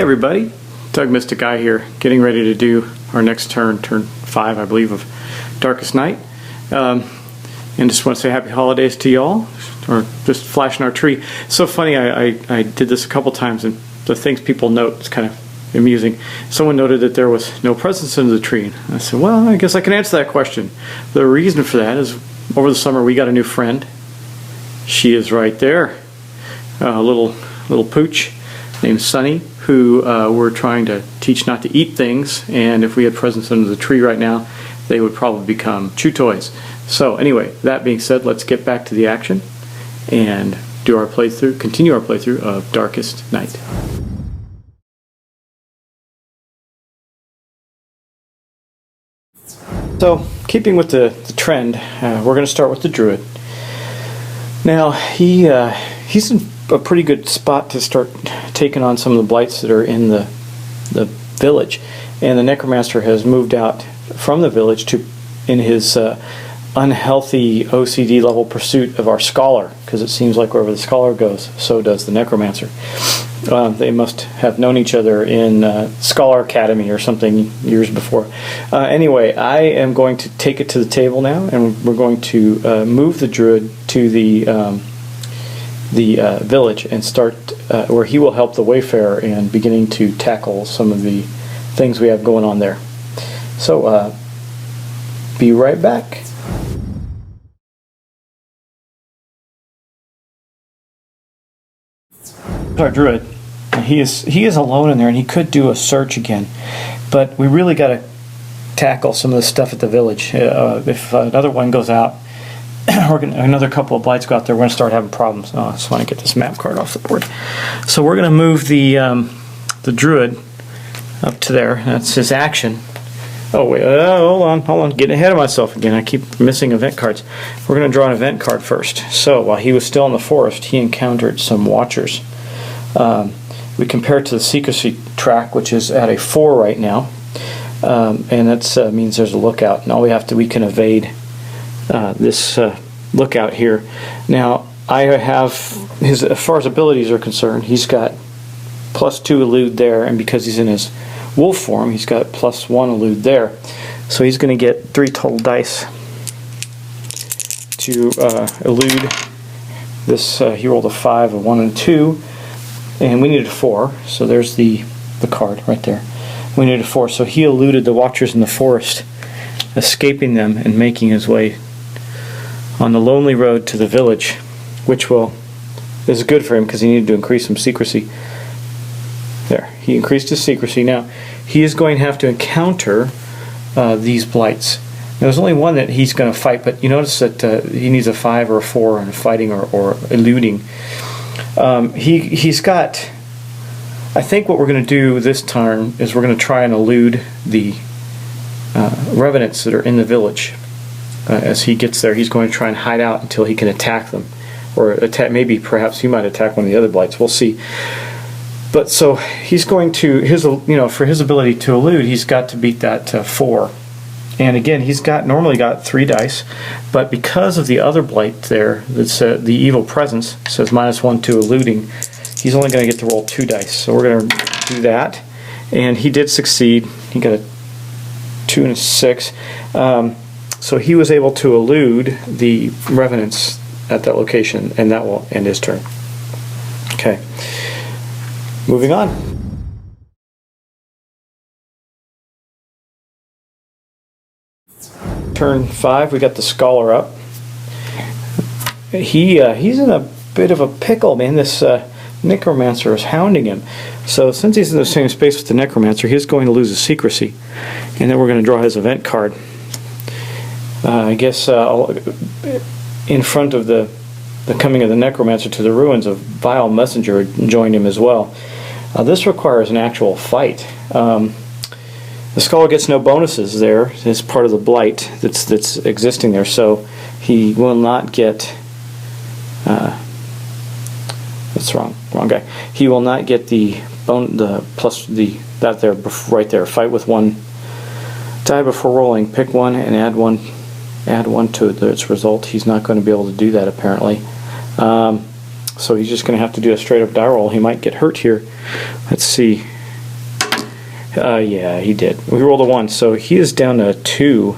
everybody, Doug Mystic Eye here, getting ready to do our next turn 5 I believe of Darkest Night, and just want to say happy holidays to y'all, or just flashing our tree. It's so funny, I did this a couple times, and the things people note is kind of amusing. Someone noted that there was no presents under the tree. I said, well, I guess I can answer that question. The reason for that is over the summer we got a new friend. She is right there, a little pooch named Sunny, who we're trying to teach not to eat things, and if we had presents under the tree right now, they would probably become chew toys. So anyway, that being said, let's get back to the action and do our playthrough, continue our playthrough of Darkest Night. So, keeping with the trend, we're going to start with the druid. Now, he's in a pretty good spot to start taking on some of the blights that are in the village, and the Necromancer has moved out from the village in his unhealthy OCD level pursuit of our scholar, because it seems like wherever the scholar goes, so does the Necromancer. They must have known each other in Scholar Academy or something years before. Anyway, I am going to take it to the table now, and we're going to move the druid to the village and start where he will help the wayfarer in beginning to tackle some of the things we have going on there. So, be right back. Our druid, he is alone in there, and he could do a search again, but we really got to tackle some of the stuff at the village. If another one goes out, another couple of blights go out there, we're going to start having problems. Oh, I just want to get this map card off the board. So we're going to move the druid up to there. That's his action. Oh wait, hold on, getting ahead of myself again. I keep missing event cards. We're going to draw an event card first. So while he was still in the forest, he encountered some watchers. We compare it to the secrecy track, which is at a 4 right now, and that means there's a lookout, and we can evade this lookout here. Now, I have as far as abilities are concerned, he's got +2 elude there, and because he's in his wolf form, he's got +1 elude there. So he's going to get 3 total dice to elude this. He rolled a 5, a 1, and a 2. And we needed a 4, so there's the card right there. We needed a 4, so he eluded the watchers in the forest, escaping them and making his way on the lonely road to the village, which is good for him because he needed to increase some secrecy. There, he increased his secrecy. Now, he is going to have to encounter these blights. Now, there's only one that he's going to fight, but you notice that he needs a 5 or a 4 on fighting or eluding. He's got, I think what we're going to do this time is we're going to try and elude the revenants that are in the village. As he gets there, he's going to try and hide out until he can attack them, or attack. Maybe perhaps he might attack one of the other blights. We'll see. But so he's going to for his ability to elude, he's got to beat that 4. And again, he's normally got 3 dice, but because of the other blight there, that's the evil presence, says -1 to eluding, he's only going to get to roll 2 dice. So we're going to do that, and he did succeed. He got a 2 and a 6. So he was able to elude the revenants at that location, and that will end his turn. Okay, moving on. Turn 5, we got the scholar up. He's in a bit of a pickle, man. This Necromancer is hounding him. So since he's in the same space with the Necromancer, he's going to lose his secrecy, and then we're going to draw his event card. I guess in front of the coming of the Necromancer to the ruins, a vile messenger joined him as well. This requires an actual fight. The scholar gets no bonuses there. It's part of the blight that's existing there, so he will not get. That's wrong guy. He will not get the that there right there. Fight with 1 die before rolling. Pick 1 and add 1 to its result. He's not going to be able to do that apparently. So he's just going to have to do a straight up die roll. He might get hurt here. Let's see. Yeah, he did. We rolled a 1, so he is down to 2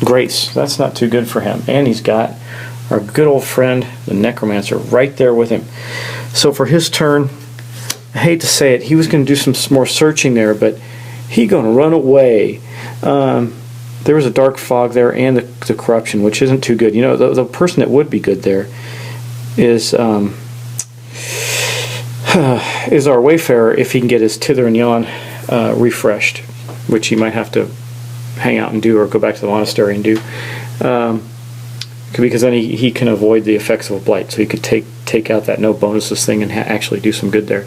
grace. That's not too good for him. And he's got our good old friend, the Necromancer, right there with him. So for his turn, I hate to say it, he was going to do some more searching there, but he going to run away. There was a dark fog there and the corruption, which isn't too good. You know, the person that would be good there is our Wayfarer, if he can get his Tither and Yon refreshed, which he might have to hang out and do, or go back to the monastery and do, because then he can avoid the effects of a blight, so he could take out that no bonuses thing and actually do some good there.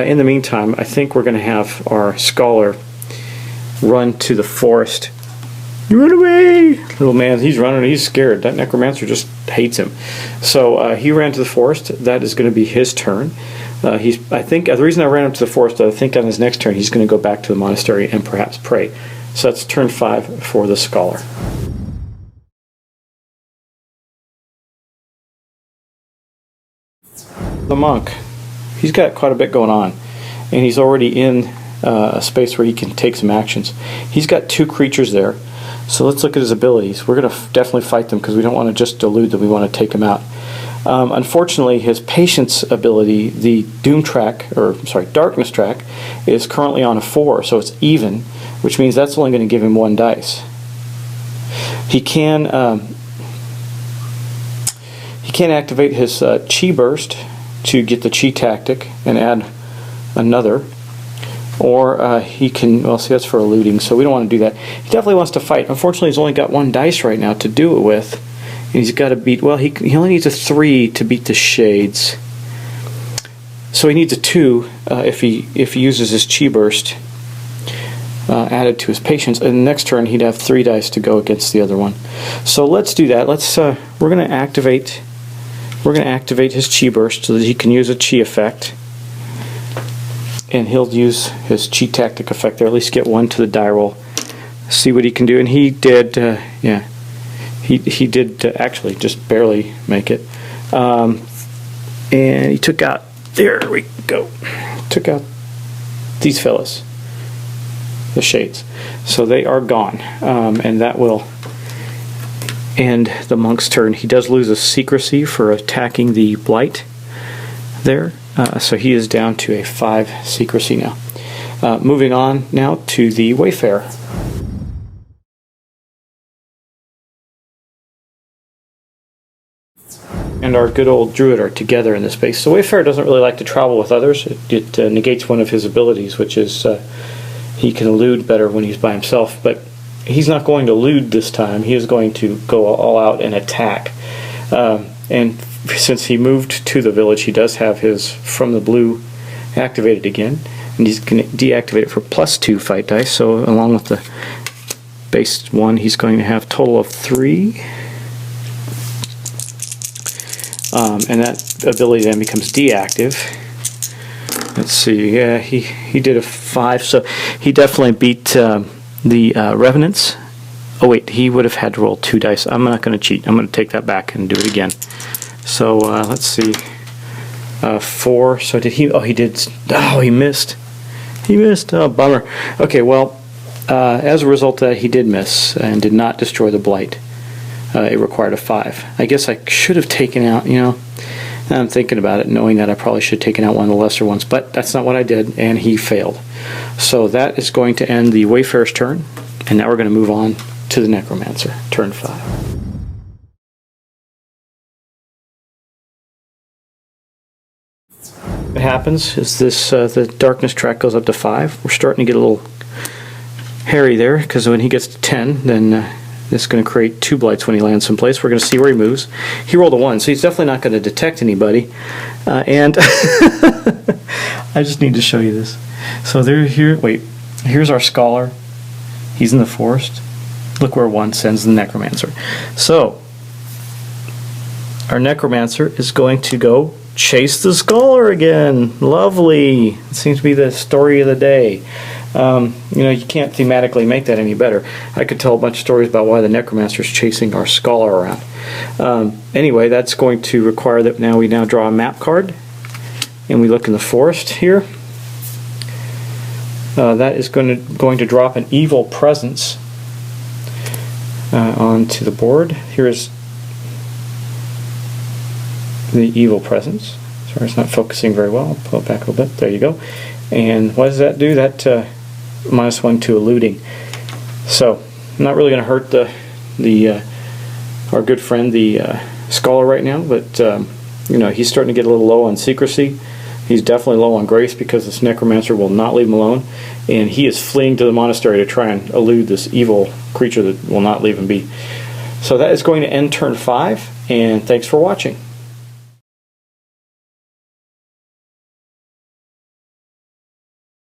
In the meantime, I think we're going to have our Scholar run to the forest. Run away! Little man, he's running, he's scared. That Necromancer just hates him. So he ran to the forest. That is going to be his turn. I think the reason I ran him to the forest, I think on his next turn he's going to go back to the monastery and perhaps pray. So that's turn 5 for the Scholar. The monk, he's got quite a bit going on, and he's already in a space where he can take some actions. He's got 2 creatures there, so let's look at his abilities. We're going to definitely fight them because we don't want to just delude them, we want to take them out. Unfortunately, his patience ability, the darkness track, is currently on a 4, so it's even, which means that's only going to give him 1 dice. He can activate his Chi Burst to get the Chi tactic and add another, or he can, well, see, that's for eluding, so we don't want to do that. He definitely wants to fight. Unfortunately, he's only got 1 dice right now to do it with, and he's got to beat, well, he only needs a 3 to beat the Shades, so he needs a 2 if he uses his Chi Burst added to his patience, and the next turn he'd have 3 dice to go against the other one. So let's do that. We're going to activate his Chi Burst so that he can use a Chi effect, and he'll use his Chi tactic effect there, at least get 1 to the die roll, see what he can do. And he did, he did actually just barely make it, and he took out, there we go, took out these fellas, the Shades, so they are gone, and that will end the monk's turn. He does lose a secrecy for attacking the Blight there, so he is down to a 5 secrecy now. Moving on now to the Wayfarer. And our good old Druid are together in this space. So Wayfarer doesn't really like to travel with others. It negates one of his abilities, which is he can elude better when he's by himself, but he's not going to elude this time. He is going to go all out and attack. And since he moved to the village, he does have his From the Blue activated again, and he's going to deactivate it for +2 fight dice. So along with the base 1, he's going to have a total of 3. And that ability then becomes deactive. Let's see, yeah, he did a 5, so he definitely beat the Revenants. Oh wait, he would have had to roll 2 dice. I'm not going to cheat. I'm going to take that back and do it again. So let's see, 4. So did he? Oh, he did. Oh, he missed. He missed. Oh, bummer. Okay, well, as a result of that, he did miss and did not destroy the Blight. It required a 5. I guess I should have taken out, I'm thinking about it, knowing that I probably should have taken out one of the lesser ones, but that's not what I did, and he failed. So that is going to end the Wayfarer's turn, and now we're going to move on to the Necromancer, turn 5. What happens is this, the darkness track goes up to 5. We're starting to get a little hairy there, because when he gets to 10, then it's going to create 2 Blights when he lands someplace. We're going to see where he moves. He rolled a 1, so he's definitely not going to detect anybody. And I just need to show you this. So here's our Scholar. He's in the forest. Look where 1 sends the Necromancer. So our Necromancer is going to go chase the Scholar again. Lovely. It seems to be the story of the day. You can't thematically make that any better. I could tell a bunch of stories about why the Necromancer is chasing our Scholar around. Anyway, that's going to require that we now draw a map card, and we look in the forest here, that is going to drop an evil presence onto the board. Here's the evil presence. Sorry, it's not focusing very well. I'll pull it back a little bit. There you go. And what does that do? That -1 to eluding. So I'm not really going to hurt our good friend, the scholar, right now, but you know, he's starting to get a little low on secrecy. He's definitely low on grace because this Necromancer will not leave him alone, and he is fleeing to the monastery to try and elude this evil creature that will not leave him be. So that is going to end turn 5, and thanks for watching.